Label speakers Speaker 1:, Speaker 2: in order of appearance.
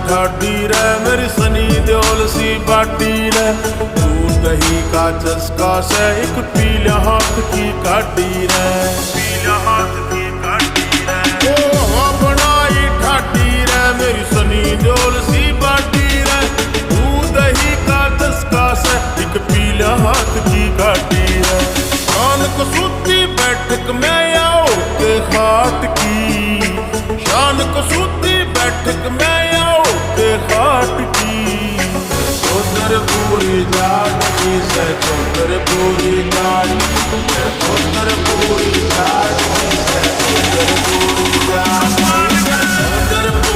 Speaker 1: ठाडी रे मेरी सनी देओल सी बाटी रे। दूध दही का चस्का से एक पीला हाथ की काटी रे, पीला हाथ की काटी रे। ओ हाँ बनाई ठाडी रे मेरी सनी देओल सी बाटी रे। दूध दही का चस्का से एक पीला हाथ की काटी रे। शान कसूती बैठक में आओ के खाट की, शान कसूती बैठक में आओ के खाट की। चौधर पूरी जाट की से चौधर पूरी जाट, चौधर पूरी जाट की से चौधर पूरी